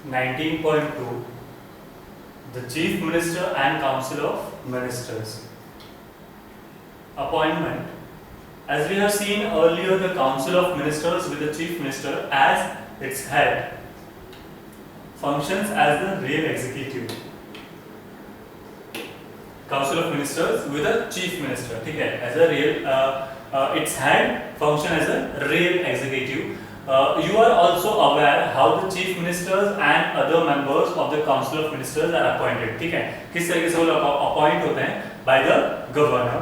19.2 The Chief Minister and Council of Ministers. Appointment. As we have seen earlier, the Council of Ministers with the Chief Minister as its head functions as the real executive. Council of Ministers with a Chief Minister, ठीक है, as a real its head function as a real executive. You are also aware how the Chief Ministers and other members of the Council of Ministers are appointed, ठीक है, किस तरीके से वो लोग appoint होते हैं by the governor.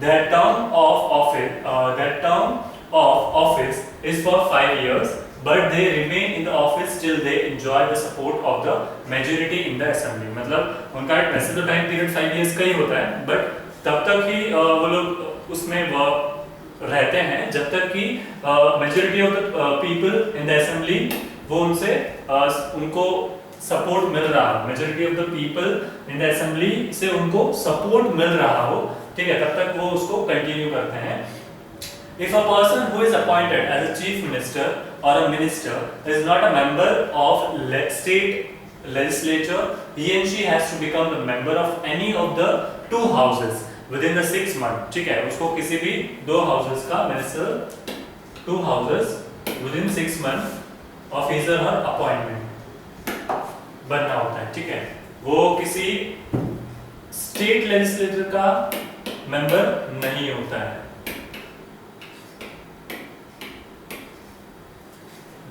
Their term of office is for 5 years, but they remain in the office till they enjoy the support of the majority in the assembly. मतलब उनका वैसे तो टाइम पीरियड 5 years का ही होता है, but तब तक ही वो लोग उसमें रहते हैं जब तक कि majority of the people in the assembly वो उनसे उनको सपोर्ट मिल रहा हो, majority of the people in the assembly से उनको सपोर्ट मिल रहा हो, ठीक है, तब तक वो उसको कंटिन्यू करते हैं. If a person who is appointed as a chief minister or a minister is not a member of state legislature, he and she has to become a member of any of the two houses within the 6 months. ठीक है, उसको किसी भी 2 houses का minister, 2 houses within 6 months of his or her appointment बनना होता है, ठीक है. वो किसी state legislature का member नहीं होता है.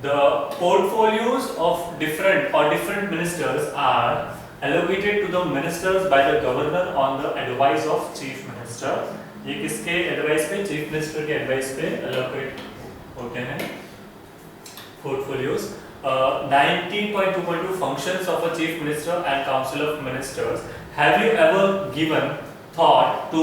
The portfolios of different ministers are allocated to the ministers by the governor on the advice of chief minister. ये किसके advice पे? Chief minister के advice पे allocate होते हैं portfolios. 19.2.2 Functions of a chief minister and council of ministers. Have you ever given thought to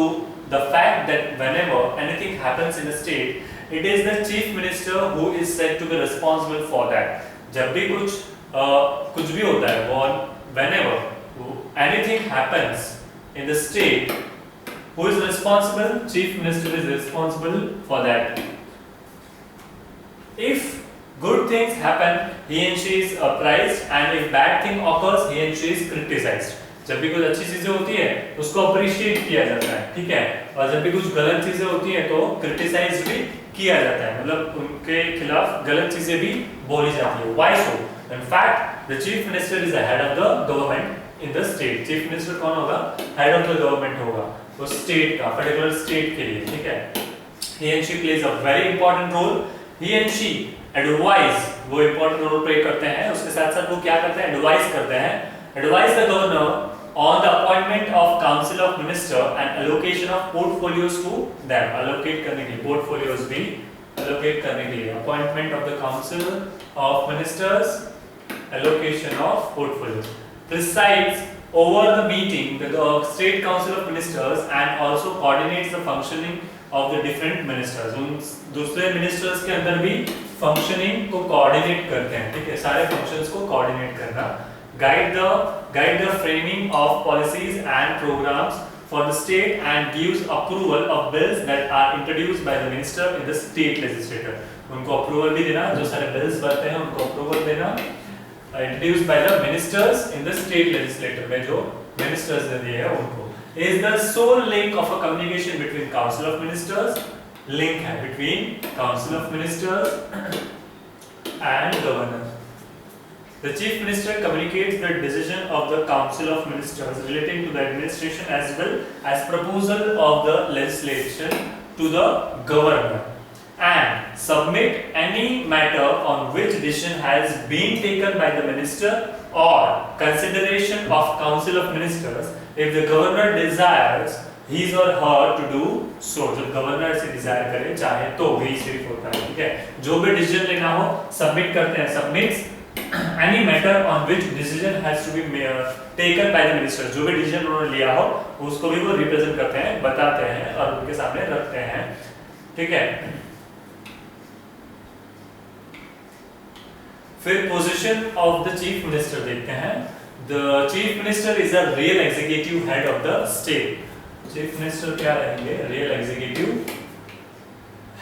the fact that whenever anything happens in a state, it is the chief minister who is said to be responsible for that. जब भी कुछ भी होता है, वो whenever anything happens in the state, who is responsible? Chief minister is responsible for that. If good things happen, he and she is praised, and if bad thing occurs, he and she is criticized. जब भी कुछ अच्छी चीजें होती है उसको appreciate किया जाता है, ठीक है, और जब भी कुछ गलत चीजें होती है तो क्रिटिसाइज भी किया जाता है, मतलब उनके खिलाफ गलत चीजें भी बोली जाती है. Why so? In fact, the chief minister is the head of the government in the state. Chief minister कौन होगा? Head of the government होगा, वो state का, particular state के लिए, ठीक है. He and she plays a very important role. He and she advise, वो important role play करते हैं. उसके साथ साथ वो क्या करते हैं? Advise करते हैं. Advise the governor on the appointment of council of minister and allocation of portfolios to them. Allocate करने के लिए portfolios भी allocate करने के लिए. Appointment of the council of ministers, allocation of portfolios. Presides over the meeting the state council of ministers and also coordinates the functioning of the different ministers. उन दूसरे ministers के अंदर भी functioning को coordinate करते हैं, ठीक है, सारे functions को coordinate करना. Guide the framing of policies and programs for the state and gives approval of bills that are introduced by the minister in the state legislature. उनको approval भी देना, जो सारे bills बनते हैं उनको approval देना, introduced by the ministers in the state legislature में जो ministers ने दिए हैं उनको. Is the sole link of a communication between council of ministers, link है between council of ministers and governor. The chief minister communicates the decision of the council of ministers relating to the administration as well as proposal of the legislation to the governor and submit any matter on which decision has been taken by the minister or consideration of council of ministers if the governor desires his or her to do so. जब governor से Dzire करे चाहे तो वही सिर्फ होता है, ठीक है. जो भी डिसीजन लेना हो सबमिट करते हैं, submits any matter on which decision has to be taken by the minister. जो भी डिसीजन उन्होंने लिया हो उसको भी वो रिप्रेजेंट करते हैं, बताते हैं और उनके सामने रखते हैं, ठीक है. फिर position of the chief minister देखते हैं. The chief minister is a real executive head of the state. Chief minister क्या रहेंगे? Real executive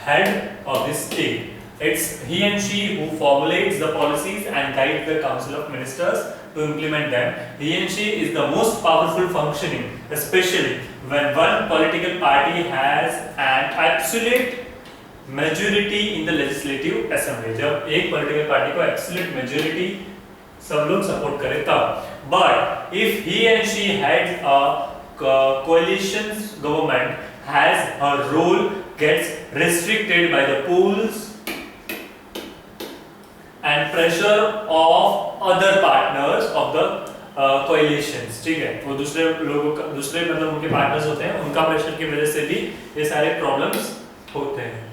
head of the state. It's he and she who formulates the policies and guides the council of ministers to implement them. He and she is the most powerful functioning, especially when one political party has an absolute majority in the legislative assembly. जब एक political party को absolute majority सब लोग support करे तब. But if he and she heads a coalition government, has her role gets restricted by the polls and pressure of other partners of the coalitions. ठीक है, वो दूसरे लोगों का मतलब उनके पार्टनर्स होते हैं, उनका प्रेशर की वजह से भी ये सारे प्रॉब्लम्स होते हैं.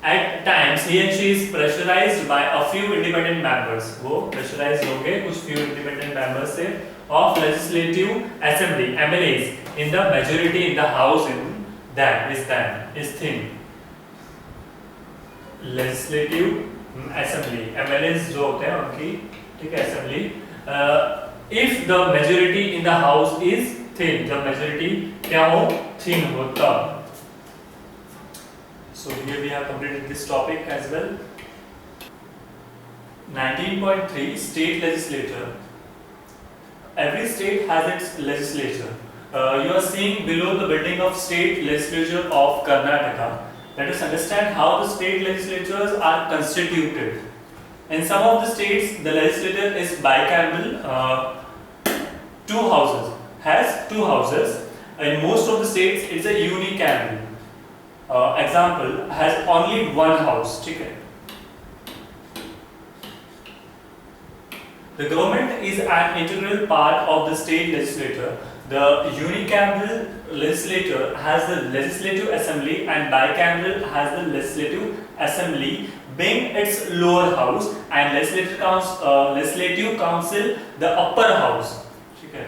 At times he and she is pressurized by a few independent members. वो pressurized होंगे कुछ few independent members से of legislative assembly MLAs in the majority in the house in that is thing. Legislative assembly MLAs जो होते हैं उनकी ठीक है assembly. If the majority in the house is thin, जब majority क्या हो thin हो तब. So here we have completed this topic as well. 19.3 State legislature. Every state has its legislature. You are seeing below the building of state legislature of Karnataka. Let us understand how the state legislatures are constituted. In some of the states, the legislature is bicameral, has two houses. In most of the states, it's a unicameral. Example, has only one house. ठीक है. The government is an integral part of the state legislature. The unicameral legislature has the legislative assembly and bicameral has the legislative assembly being its lower house and legislative council the upper house. ठीक है.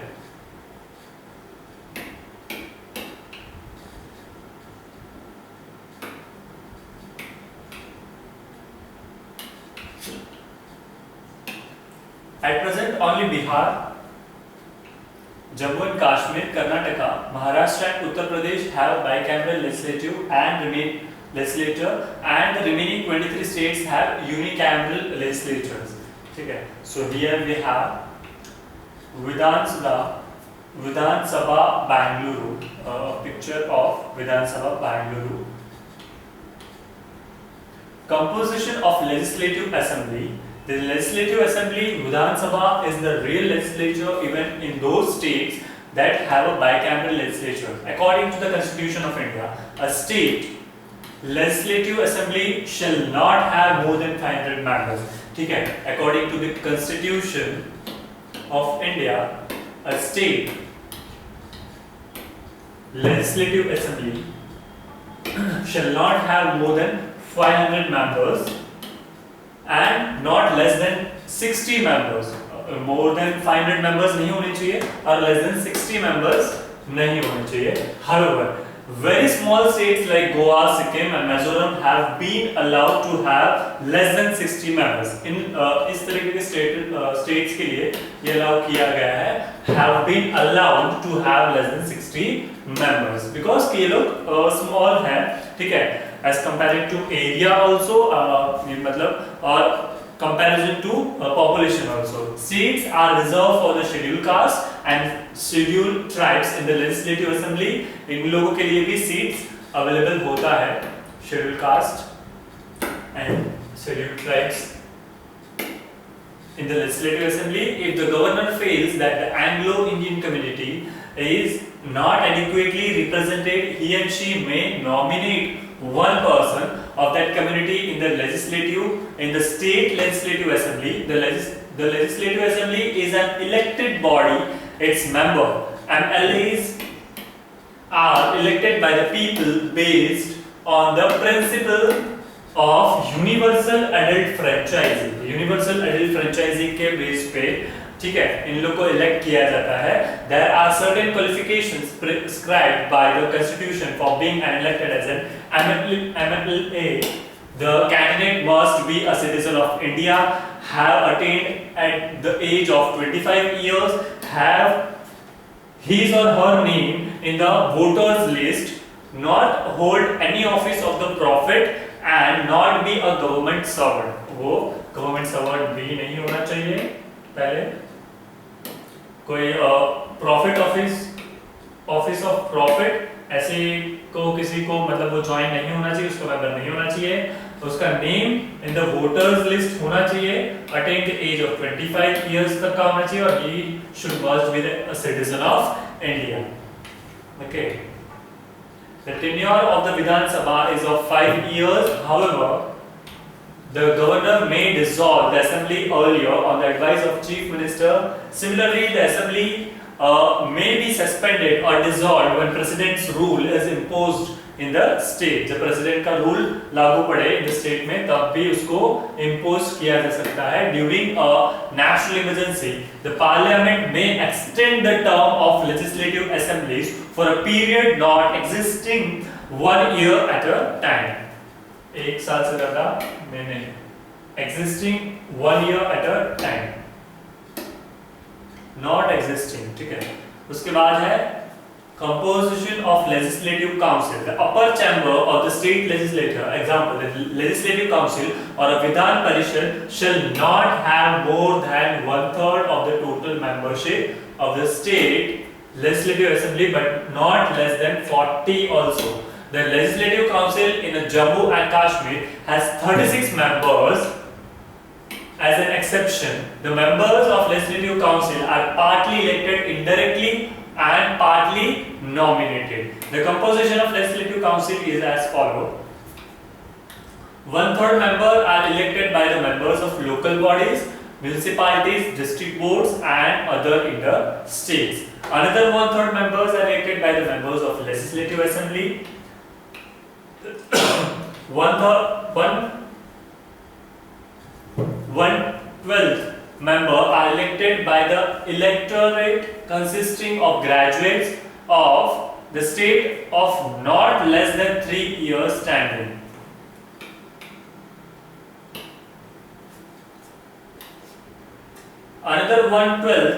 At present, only Bihar, Jammu and Kashmir, Karnataka, Maharashtra and Uttar Pradesh have bicameral legislative and legislature, and the remaining 23 states have unicameral legislatures. ठीक है. So here we have Vidhan Sabha Bangalore, a picture of Vidhan Sabha Bangalore. Composition of legislative assembly. The legislative assembly, Vidhan Sabha, is the real legislature even in those states that have a bicameral legislature. According to the Constitution of India, a state legislative assembly shall not have more than 500 members. ठीक है. According to the Constitution of India, a state legislative assembly shall not have more than 500 members. And not less than 60 members. More than 500 members नहीं होने चाहिए और less than 60 members नहीं होने चाहिए. However, very small states like Goa, Sikkim and Mizoram have been allowed to have less than 60 members. In इस तरीके के states के लिए ये allow किया गया है, have been allowed to have less than 60 members because ये लोग small हैं. ठीक है. As compared to area also, मतलब और comparison to population also. Seats are reserved for the scheduled caste and scheduled tribes in the legislative assembly. इन लोगों के लिए भी seats available होता है. Scheduled caste and scheduled tribes in the legislative assembly. If the governor feels that the Anglo-Indian community is not adequately represented, he and she may nominate one person of that community in the state legislative assembly. The legislative assembly is an elected body. Its member MLAs are elected by the people based on the principle of universal adult franchising. Universal adult franchising के base पे ठीक है इन लोग को elect किया जाता है. There are certain qualifications prescribed by the Constitution for being elected as an MLA. The candidate must be a citizen of India, have attained at the age of 25 years, have his or her name in the voters list, not hold any office of the profit and not be a government servant. वो government servant भी नहीं होना चाहिए पहले, कोई profit office of profit ऐसे को किसी को मतलब वो ज्वाइन नहीं होना चाहिए, उसका मेंबर नहीं होना चाहिए, उसका name in the voters list होना चाहिए, attain the age of 25 years तक का होना चाहिए, और he should must be a citizen of India. Okay, the tenure of the Vidhan Sabha is of 5 years. However, the governor may dissolve the assembly earlier on the advice of chief minister. Similarly, the assembly may be suspended or dissolved when president's rule is imposed in the state. जब president का rule लागू पड़े in the state में, तब भी उसको impose किया जा सकता है. During a national emergency, the parliament may extend the term of legislative assemblies for a period not existing 1 year at a time. एक साल से ज़्यादा में नहीं. Existing 1 year at a time. Not existing, ठीक है. उसके बाद है composition of legislative council. The upper chamber of the state legislature, example, the legislative council or a Vidhan Parishad shall not have more than 1/3 of the total membership of the state legislative assembly, but not less than 40 also. The legislative council in Jammu and Kashmir has 36 members. As an exception, the members of legislative council are partly elected indirectly and partly nominated. The composition of legislative council is as follows. 1/3 member are elected by the members of local bodies, municipalities, district boards and other in the states. Another 1/3 members are elected by the members of legislative assembly. 1/12 member are elected by the electorate consisting of graduates of the state of not less than 3 years standing. Another 1/12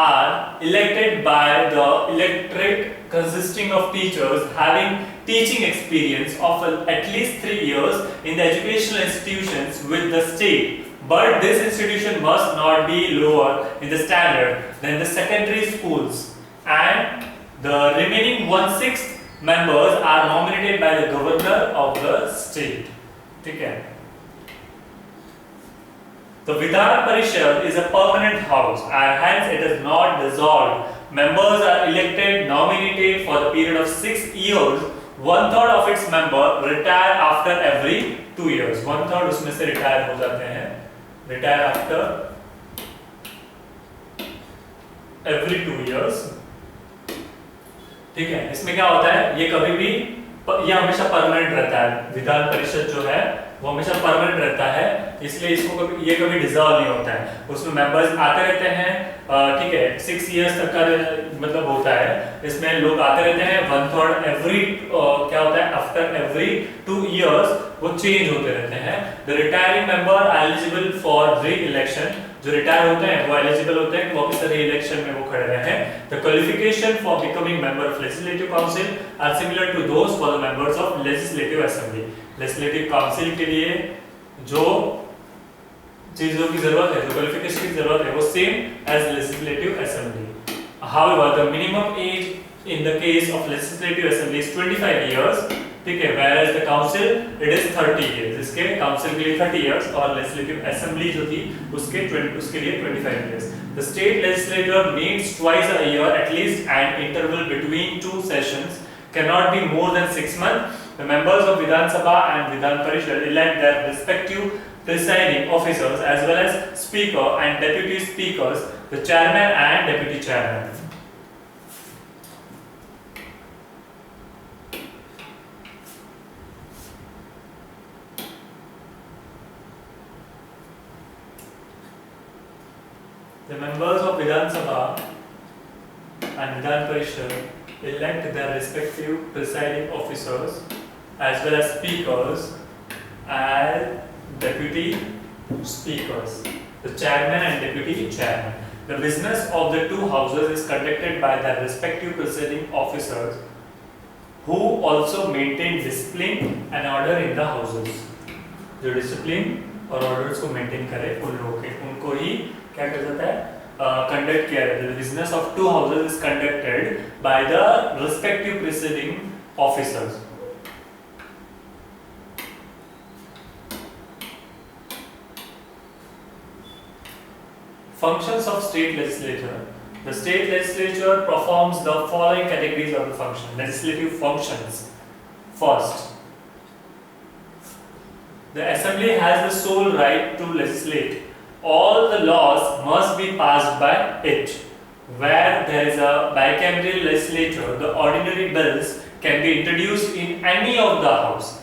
are elected by the electorate consisting of teachers having teaching experience of at least 3 years in the educational institutions with the state, but this institution must not be lower in the standard than the secondary schools, and the remaining 1/6 members are nominated by the governor of the state. ठीक है. The Vidhan Parishad is a permanent house and hence it is not dissolved. Members are elected, nominated for the period of 6 years. 1/3 of its member retire after every 2 years. 1/3 उसमें से retire हो जाते हैं. Retire after every 2 years. ठीक है. इसमें क्या होता है? ये कभी भी ये हमेशा परमानेंट रहता है. विधान परिषद जो है वो हमेशा परमानेंट रहता है, इसलिए इसको ये कभी डिसॉल्व नहीं होता है. उसमें मेंबर्स आते रहते हैं, ठीक है. 6 इयर्स तक का मतलब होता है. इसमें लोग आते रहते हैं. 1/3 एवरी क्या होता है, आफ्टर एवरी 2 इयर्स वो चेंज होते रहते हैं. The retiring member are eligible for reelection. जो रिटायर होते हैं वो एलिजिबल होते हैं कि वापस री इलेक्शन में वो खड़े रहें. The qualification for becoming member of legislative council are similar to those for the members of legislative assembly. Legislative council के लिए जो चीजों की जरूरत है, जो क्वालिफिकेशन की जरूरत है, वो same age legislative assembly. However, the minimum age in the case of legislative assembly is 25 years. ठीक है. Whereas the council it is 30 years. इसके council के लिए 30 years और legislative assembly जो थी उसके लिए 25 years. The state legislature meets twice a year at least, and interval between 2 sessions cannot be more than 6 months. The members of Vidhan Sabha and Vidhan Parishad elect their respective presiding officers as well as speaker and deputy speakers, the chairman and deputy chairman. The members of Vidhan Sabha and Vidhan Parishad elect their respective presiding officers as well as speakers and deputy speakers, the chairman and deputy chairman. The business of the two houses is conducted by their respective presiding officers who also maintain discipline and order in the houses. जो discipline और orders को maintain करे उन लोगों के उनको ही क्या कर जाता है कंडक्ट किया जाता है. The business of two houses is conducted by the respective preceding officers. Functions of state legislature. The state legislature performs the following categories of the function. Legislative functions. First, the assembly has the sole right to legislate. All the laws must be passed by it. Where there is a bicameral legislature, the ordinary bills can be introduced in any of the house.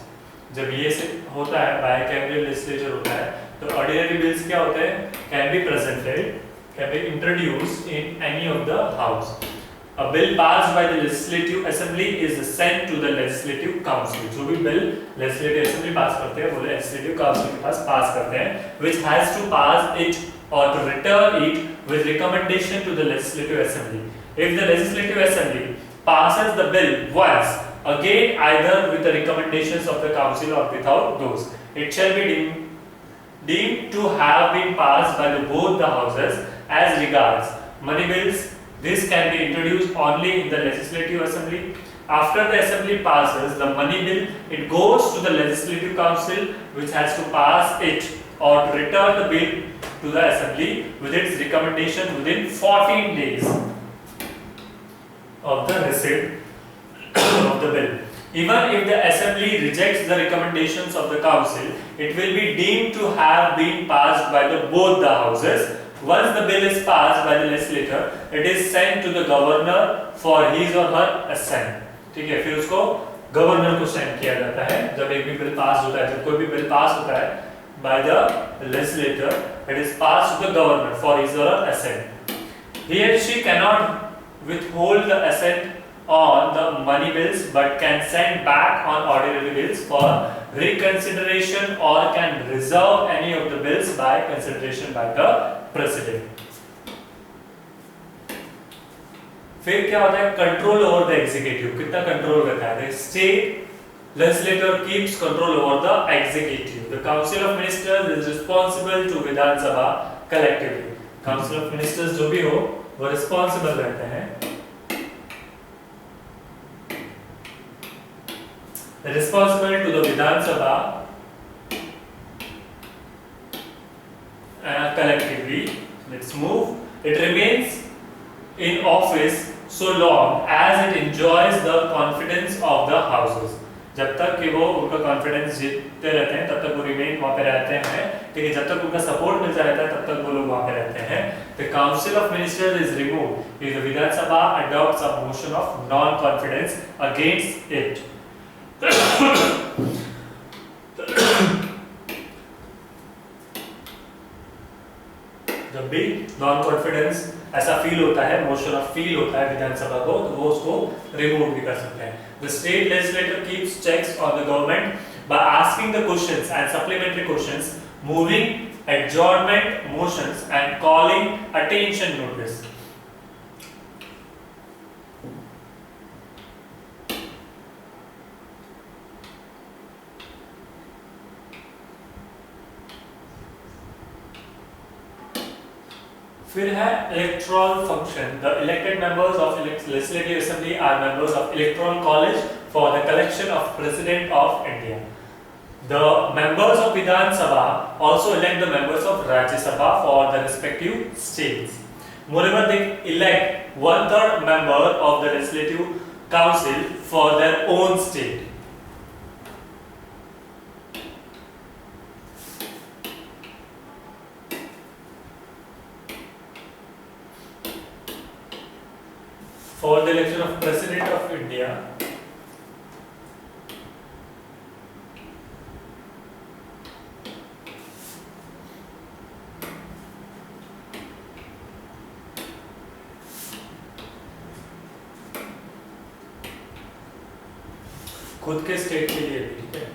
जब ये होता है bicameral legislature होता है तो ordinary bills क्या होते हैं? Can be presented, can be introduced in any of the house. A bill passed by the legislative assembly is sent to the legislative council. जो भी bill legislative assembly pass करते हैं वो legislative council के पास pass करते हैं, which has to pass it or to return it with recommendation to the legislative assembly. If the legislative assembly passes the bill once, again either with the recommendations of the council or without those, it shall be deemed to have been passed by both the houses. As regards money bills, this can be introduced only in the legislative assembly. After the assembly passes the money bill, it goes to the legislative council, which has to pass it or to return the bill to the assembly with its recommendation within 14 days of the receipt of the bill. Even if the assembly rejects the recommendations of the council, it will be deemed to have been passed by both the houses. Once the bill is passed by the legislature, it is sent to the governor for his or her assent. ठीक है, फिर उसको governor को send किया जाता है. जब एक भी बिल पास होता है, जब कोई भी बिल पास होता है by the legislature, it is passed to the governor for his or her assent. He or she cannot withhold the assent on the money bills, but can send back on ordinary bills for reconsideration or can reserve any of the bills by consideration by the president. फिर क्या होता है? Control over the executive. कितना control करता है? State legislature keeps control over the executive. The council of ministers is responsible to Vidhan Sabha collectively. council of ministers जो भी हो वो responsible रहते हैं. Responsible to the Vidhan Sabha collectively. Let's move. It remains in office so long as it enjoys the confidence of the houses. जब तक कि वो उनका कॉन्फिडेंस जीतते रहते हैं तब तक वो रिमेन वहाँ पे रहते हैं. ठीक है, जब तक उनका सपोर्ट मिलता रहता है तब तक वो लोग वहाँ पे रहते हैं. The council of ministers is removed if the Vidhan Sabha adopts a motion of non-confidence against it. जब भी नॉन कॉन्फिडेंस ऐसा फील होता है, मोशन ऑफ फील होता है विधानसभा को, तो वो उसको रिमूव भी कर सकते हैं. The state legislature keeps checks on the government by asking the questions and supplementary questions, moving adjournment motions and calling attention notice. फिर है electoral function. The elected members of legislative assembly are members of electoral college for the collection of president of India. The members of Vidhan Sabha also elect the members of Rajya Sabha for the respective states. Moreover, they elect 1/3 member of the legislative council for their own state. For the election of President of India, खुद के state के लिए भी. ठीक है,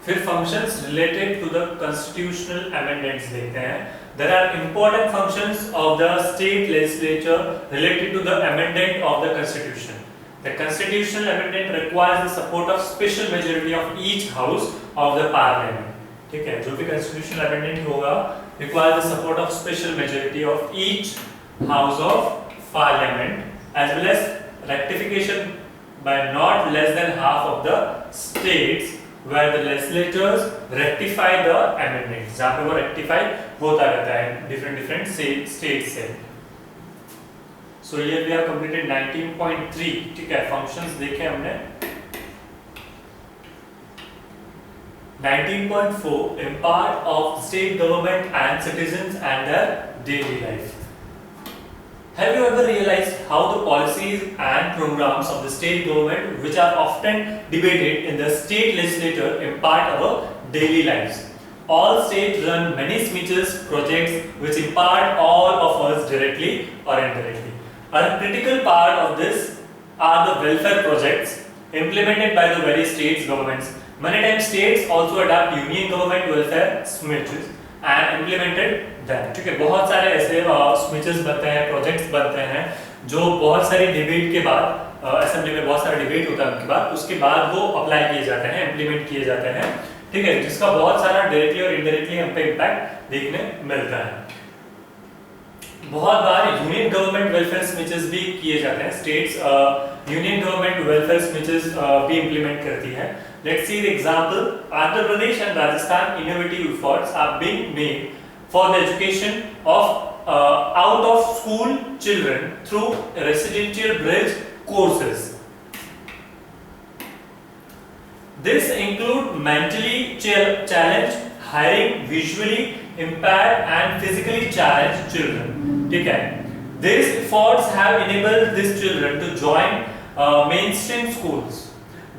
फिर functions related to the constitutional amendments देखते हैं. There are important functions of the state legislature related to the amendment of the constitution. The constitutional amendment requires the support of special majority of each house of the parliament. ठीक है, जो भी constitutional amendment होगा requires the support of special majority of each house of parliament as well as ratification by not less than half of the states where the legislators rectify the amendments. जहाँ पे वो rectify होता रहता है different states से. So here we have completed 19.3. ठीक है, functions देखे हमने. 19.4 Impact of state government and citizens and their daily life. Have you ever realized how the policies and programs of the state government, which are often debated in the state legislature, impact our daily lives? All states run many speeches, projects which impact all of us directly or indirectly. A critical part of this are the welfare projects implemented by the various states governments. Many times states also adopt union government welfare speeches and implemented them. ठीक है, बहुत सारे ऐसे speeches बनते हैं, projects बनते हैं जो बहुत सारी डिबेट के बाद असेंबली में बहुत सारा डिबेट होता है उनके बाद, उसके बाद वो अप्लाई किए जाते हैं, इम्प्लीमेंट किए जाते हैं. ठीक है, जिसका बहुत सारा डायरेक्टली और इनडायरेक्टली हम पे इम्पैक्ट देखने मिलता है. बहुत बार यूनियन गवर्नमेंट वेलफेयर स्पीचेस भी किए जाते हैं. States union government welfare speeches भी इम्प्लीमेंट करती है. Let's see the example. Andhra Pradesh and Rajasthan innovative efforts are being made for the education of out of school children through residential bridge courses. This include mentally challenged, hiring visually impaired and physically challenged children. ठीक है, these efforts have enabled these children to join mainstream schools.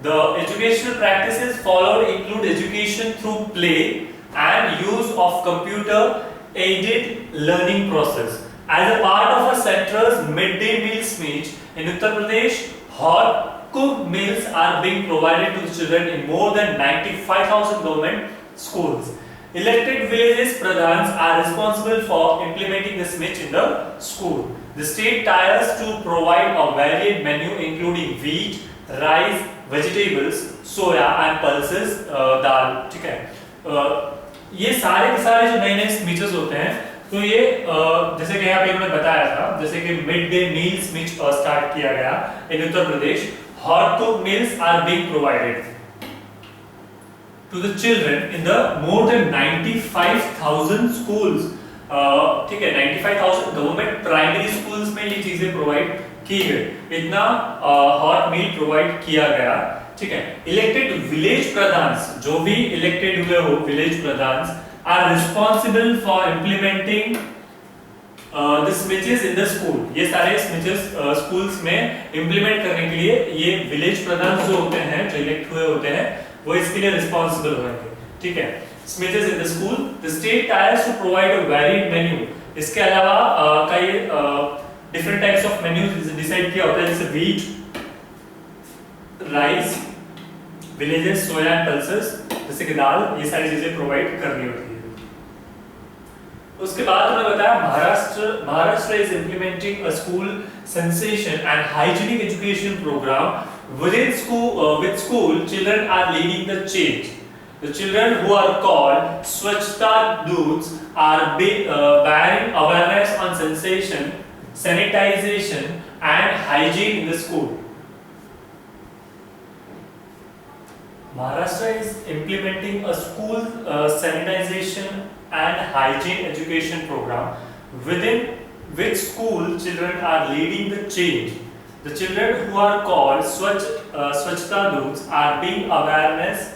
The educational practices followed include education through play and use of computer-aided learning process. As a part of a center's midday meal speech in Uttar Pradesh, hot cooked meals are being provided to the children in more than 95,000 government schools. Elected villages pradhans are responsible for implementing the speech in the school. The state tries to provide a varied menu including wheat, rice, vegetables, soya and pulses दाल. ठीक है, ये सारे के सारे जो नए नए speeches होते हैं, तो ये जैसे कि यहाँ पे मैंने बताया था, जैसे कि मिड डे मील स्पीच स्टार्ट किया गया in Uttar Pradesh. Hot cook meals are being provided to the children in the more than 95,000 schools. ठीक है, 95,000 गवर्नमेंट प्राइमरी स्कूल्स में ये चीजें प्रोवाइड की गई. इतना हॉट मील प्रोवाइड किया गया. ठीक है, इलेक्टेड विलेज प्रधान्स, जो भी इलेक्टेड हुए हो village pradhans, are responsible for implementing the schemes in the school. ये सारे स्पीचेस स्कूल्स में इम्प्लीमेंट करने के लिए ये विलेज प्रधान जो होते हैं, जो इलेक्ट हुए होते हैं, वो इसके लिए रिस्पॉन्सिबल होंगे. ठीक है, speeches in the school. The state tries to provide a varied menu. इसके अलावा कई different types of menus decide किया होता है, जैसे wheat, rice, villages, soya and pulses, जैसे कि दाल, ये सारी चीजें प्रोवाइड करनी होती है. उसके बाद उन्होंने बताया Maharashtra is implementing a school sanitation and hygienic education program within school. With school, children are leading the change. The children who are called Swachhta Doots are bearing awareness on sanitation, sanitization and hygiene in the school. Maharashtra is implementing a school sanitization and hygiene education program within which school children are leading the change. The children who are called Swachhta Doots are being awareness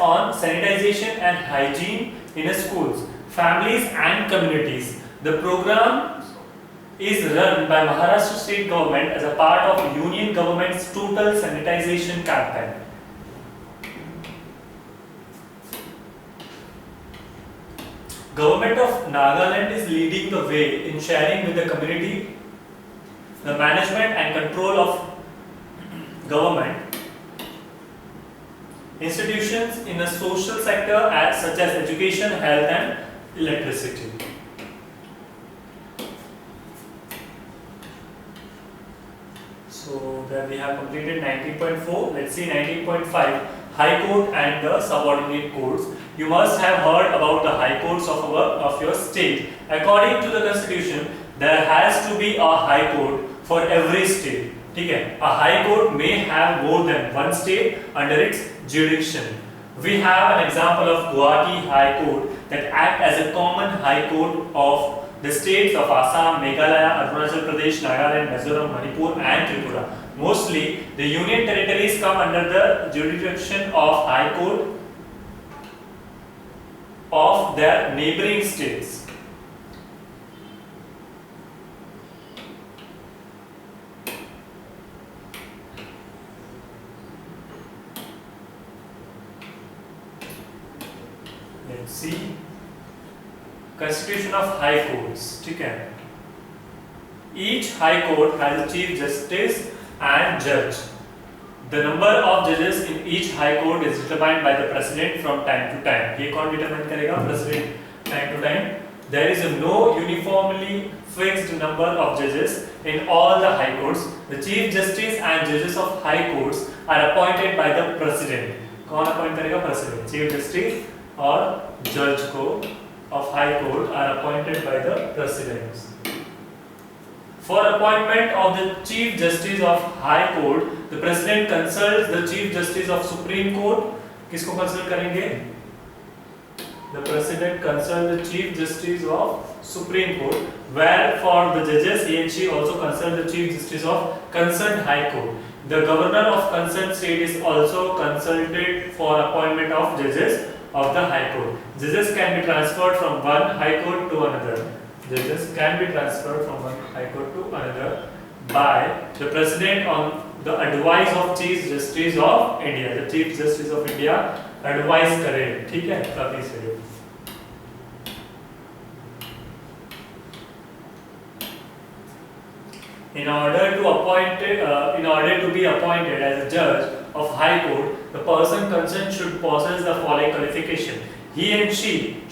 on sanitization and hygiene in the schools, families and communities. The program is run by Maharashtra state government as a part of union government's total sanitization campaign. Government of Nagaland is leading the way in sharing with the community the management and control of government institutions in the social sector such as education, health and electricity. So there we have completed 19.4. Let's see 19.5, High Court and the subordinate courts. You must have heard about the high courts of your state. According to the constitution, there has to be a high court for every state. ठीक है? A high court may have more than one state under its jurisdiction. We have an example of Guwahati High Court that act as a common high court of the states of Assam, Meghalaya, Arunachal Pradesh, Nagaland, Mizoram, Manipur and Tripura. Mostly, the union territories come under the jurisdiction of High Court of their neighboring states. Let's see. Constitution of High Courts. ठीक है? Each High Court has a Chief Justice and Judge. The number of judges in each High Court is determined by the President from time to time. ये कौन determine करेगा? President time to time. There is no uniformly fixed number of judges in all the High Courts. The Chief Justice and Judges of High Courts are appointed by the President. कौन appoint करेगा? President. Chief Justice और Judge को of High Court are appointed by the President. For appointment of the Chief Justice of High Court, the President consults the Chief Justice of Supreme Court. किसको consult करेंगे? The President consults the Chief Justice of Supreme Court, where for the judges he and she also consult the Chief Justice of concerned High Court. The Governor of concerned state is also consulted for appointment of judges of the High Court. Judges can be transferred from one High Court to another. Judges can be transferred from one High Court to another by the President on the advice of Chief Justice of India. The Chief Justice of India advise करे, ठीक है? काफी सही. In order to be appointed as a judge of High Court, the person concerned should possess the following qualification. He and she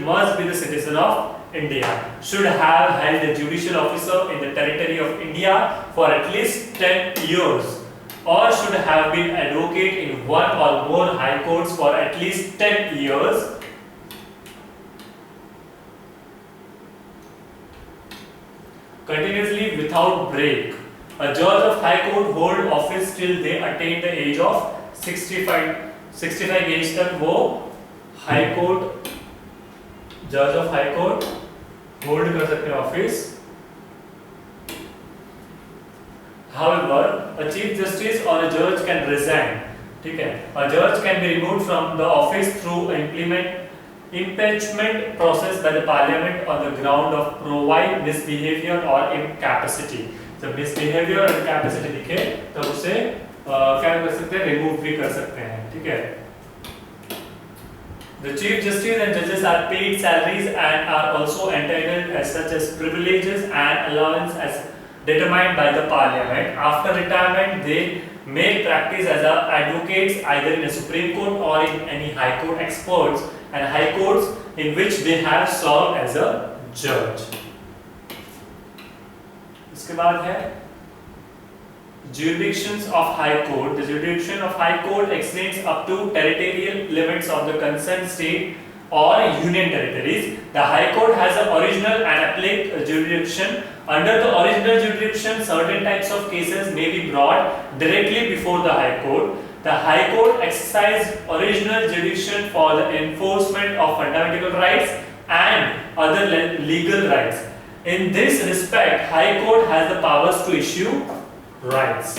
must be the citizen of India, should have held a judicial officer in the territory of India for at least 10 years, or should have been advocate in one or more high courts for at least 10 years. Continuously without break. A judge of High Court hold office till they attain the age of 65 age तक वो High Court जज of high court hold कर सकते हैं office. However, a chief justice or a judge can resign. ठीक है? A judge can be removed from the office through impeachment process by the parliament on the ground of provide misbehavior or incapacity. जब misbehavior और incapacity दिखे तब उसे क्या कर सकते हैं? रिमूव भी कर सकते हैं. ठीक है? The chief justice and judges are paid salaries and are also entitled as such as privileges and allowance as determined by the parliament. After retirement, they may practice as advocates either in a Supreme Court or in any High Court experts and High Courts in which they have served as a judge. इसके बाद है jurisdictions of High Court. The jurisdiction of High Court extends up to territorial limits of the concerned state or union territories. The High Court has an original and appellate jurisdiction. Under the original jurisdiction, certain types of cases may be brought directly before the High Court. The High Court exercises original jurisdiction for the enforcement of fundamental rights and other legal rights. In this respect, High Court has the powers to issue rights.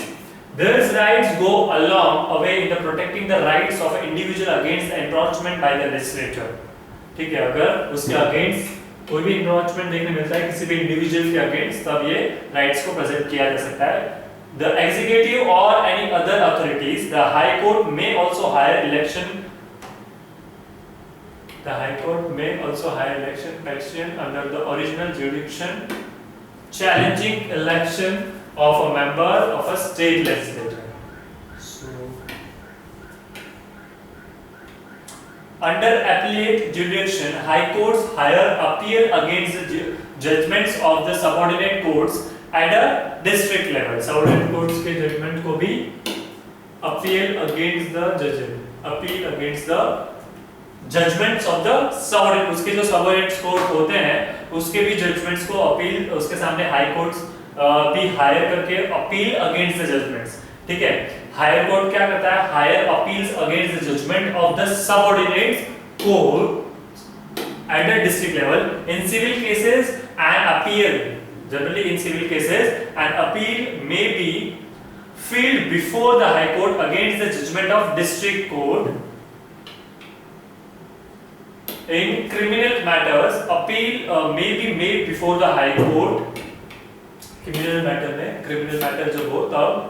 These rights go a long way in the protecting the rights of an individual against the encroachment by the legislature. ठीक है? अगर उसके against कोई भी encroachment देखने मिलता है किसी भी इंडिविजुअल के अगेंस्ट, तब ये राइट्स को प्रेजेंट किया जा सकता है. The executive or any other authorities, the High Court may also hire election. The High Court may also hire election petition under the original jurisdiction, challenging election of a member of a state legislature. So, Under appellate jurisdiction, high courts higher appeal against the judgments of the subordinate courts at a district level. Subordinate courts के judgment को भी appeal against the judgments of the subordinate, उसके जो subordinate court होते हैं उसके भी judgments को appeal, उसके सामने high courts भी hire करके appeal against the judgments. ठीक है, हायर कोर्ट क्या करता है? Higher appeals against the judgment of the subordinate court at the district level. In civil cases an appeal, generally in civil cases an appeal may be filed before the high court against the judgment of district court. In criminal matters, appeal may be made before the high court. criminal matter जब हो तब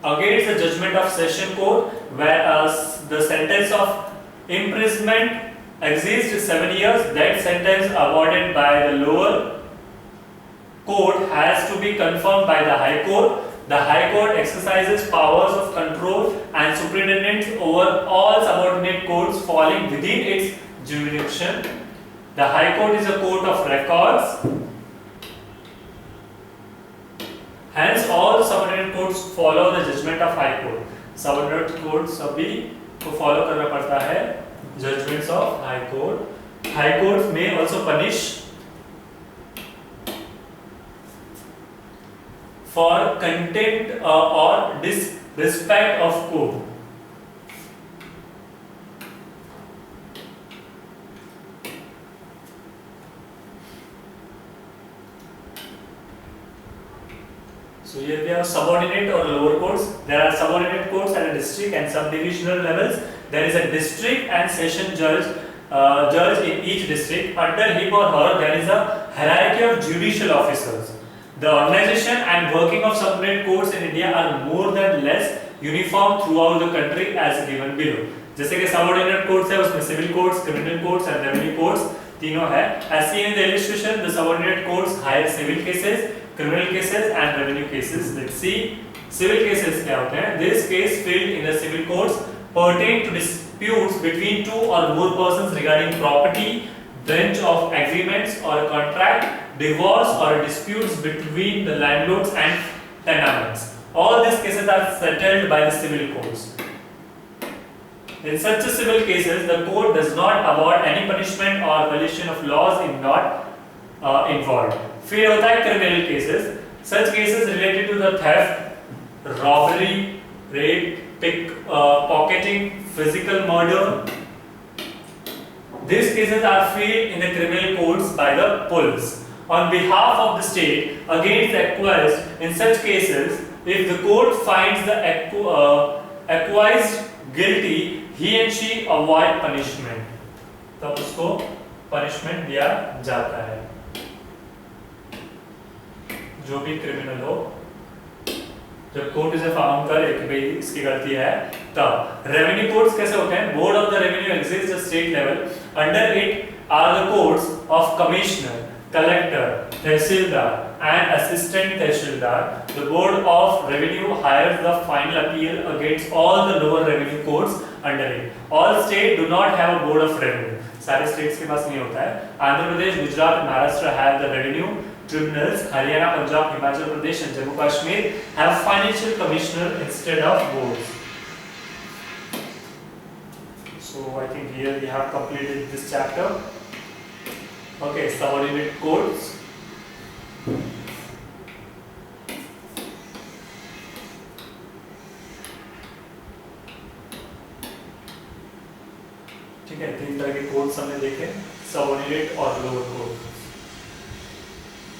against the judgment of session court, where the sentence of imprisonment exists 7 years, that sentence awarded by the lower court has to be confirmed by the high court. The high court exercises powers of control and superintendence over all subordinate courts falling within its jurisdiction. The high court is a court of records. Hence, all subordinate courts follow the judgment of high court. Subordinate courts सभी को follow करना पड़ता है judgments of high court. High courts may also punish for contempt or disrespect of court. So here we have subordinate or lower courts. There are subordinate courts at a district and subdivisional levels. There is a district and session judge in each district. Under him or her, there is a hierarchy of judicial officers. The organization and working of subordinate courts in India are more than less uniform throughout the country as given below. जैसे कि subordinate courts है उसमें civil courts, criminal courts and revenue courts तीनों है. As seen in the illustration, the subordinate courts hire civil cases, criminal cases and revenue cases. Let's see civil cases क्या होते हैं. This case filed in the civil courts pertain to disputes between two or more persons regarding property, breach of agreements or a contract, divorce or disputes between the landlords and tenants. All these cases are settled by the civil courts. In such a civil cases, the court does not award any punishment or violation of laws in not involved. फिर होता है criminal cases. Such cases related to the theft, robbery, rape, pocketing, physical murder. These cases are filed in the criminal courts by the police on behalf of the state against the accused. In such cases, if the court finds the accused guilty, he and she avoid punishment. तब उसको punishment दिया जाता है. जो भी criminal हो, जब court इसे फाउंड करे कि भाई इसकी गलती है, तब रेवेन्यू कोर्ट्स कैसे होते हैं? Board of the revenue exist at state level. Under it are the courts of commissioner, collector, tehsildar and assistant tehsildar. The board of revenue hires the final appeal against all the lower revenue courts under it. All states do not have a board of revenue. सारे states के पास नहीं होता है. Andhra Pradesh, Gujarat, Maharashtra have the revenue tribunals. Haryana, Punjab, Himachal Pradesh and Jammu Kashmir have financial commissioner instead of boards. So I think here we have completed this chapter. Okay, subordinate courts. ठीक है, तीन तरह के कोर्ट्स हमने देखे, सबऑर्डिनेट और lower court.